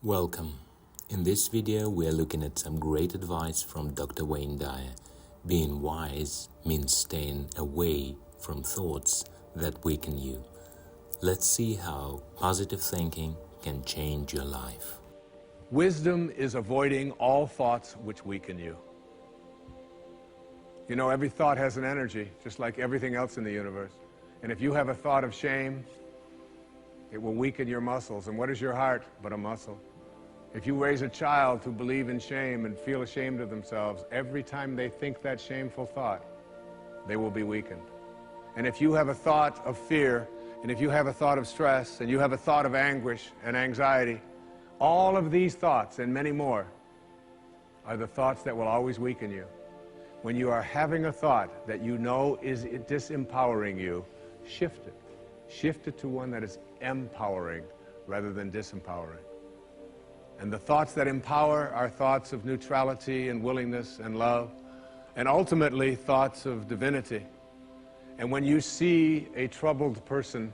Welcome. In this video, we are looking at some great advice from Dr. Wayne Dyer. Being wise means staying away from thoughts that weaken you. Let's see how positive thinking can change your life. Wisdom is avoiding all thoughts which weaken you. You know, every thought has an energy, just like everything else in the universe. And if you have a thought of shame, it will weaken your muscles. And what is your heart but a muscle? If you raise a child to believe in shame and feel ashamed of themselves, every time they think that shameful thought, they will be weakened. And if you have a thought of fear, and if you have a thought of stress, and you have a thought of anguish and anxiety, all of these thoughts and many more are the thoughts that will always weaken you. When you are having a thought that you know is disempowering you, shift it. Shift it to one that is empowering rather than disempowering. And the thoughts that empower are thoughts of neutrality and willingness and love, and ultimately thoughts of divinity. And when you see a troubled person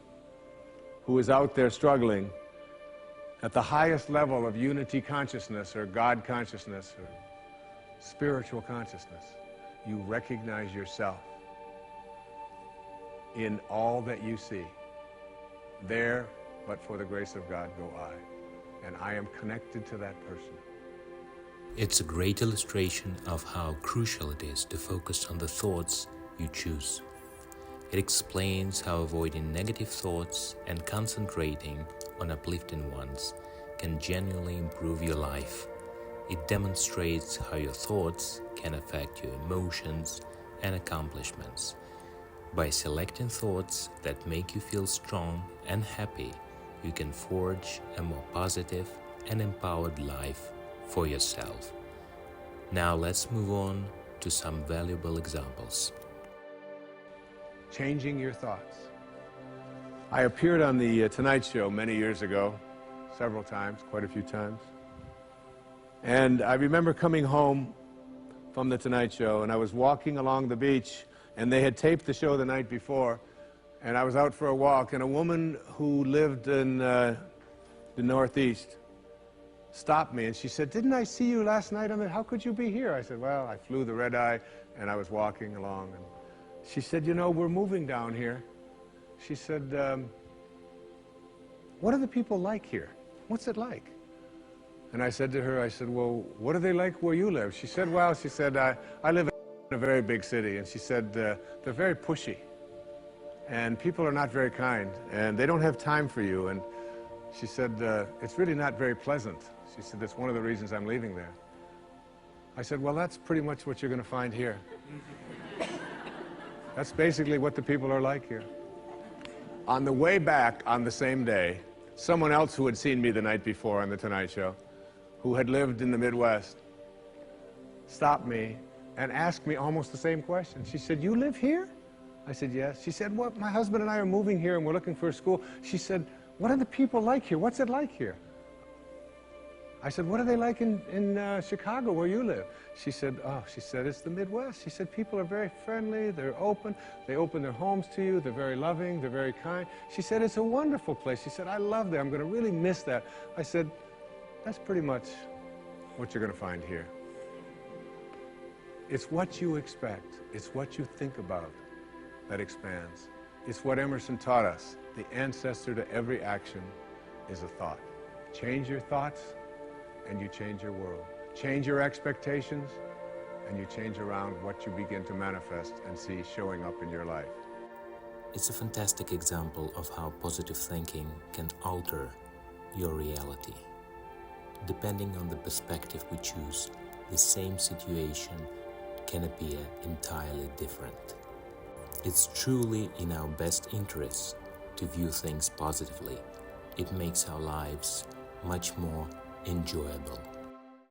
who is out there struggling at the highest level of unity consciousness or God consciousness or spiritual consciousness, you recognize yourself in all that you see. There, but for the grace of God, go I. And I am connected to that person. It's a great illustration of how crucial it is to focus on the thoughts you choose. It explains how avoiding negative thoughts and concentrating on uplifting ones can genuinely improve your life. It demonstrates how your thoughts can affect your emotions and accomplishments. By selecting thoughts that make you feel strong and happy, you can forge a more positive and empowered life for yourself. Now let's move on to some valuable examples. Changing your thoughts. I appeared on the Tonight Show many years ago, several times, quite a few times. And I remember coming home from the Tonight Show, and I was walking along the beach, and they had taped the show the night before, and I was out for a walk, and a woman who lived in the Northeast stopped me, and she said, "Didn't I see you last night on the, how could you be here?" I said, "Well, I flew the red eye, and I was walking along." And she said, "You know, we're moving down here." She said, "What are the people like here? What's it like?" And I said to her, I said, "Well, what are they like where you live?" She said, "Well," she said, I live in a very big city." And she said, "They're very pushy. And people are not very kind, and they don't have time for you." And she said, "It's really not very pleasant." She said, "That's one of the reasons I'm leaving there." I said, "Well, that's pretty much what you're going to find here." That's basically what the people are like here. On the way back on the same day, someone else who had seen me the night before on the Tonight Show, who had lived in the Midwest, stopped me and asked me almost the same question. She said, "You live here?" I said, "Yes." She said, "Well, my husband and I are moving here and we're looking for a school." She said, "What are the people like here? What's it like here?" I said, "What are they like in Chicago where you live?" She said, "Oh," she said, "it's the Midwest." She said, "People are very friendly, they're open, they open their homes to you, they're very loving, they're very kind." She said, "It's a wonderful place." She said, "I love that, I'm going to really miss that." I said, "That's pretty much what you're going to find here." It's what you expect, it's what you think about that expands. It's what Emerson taught us. The ancestor to every action is a thought. Change your thoughts and you change your world. Change your expectations and you change around what you begin to manifest and see showing up in your life. It's a fantastic example of how positive thinking can alter your reality. Depending on the perspective we choose, the same situation can appear entirely different. It's truly in our best interest to view things positively. It makes our lives much more enjoyable.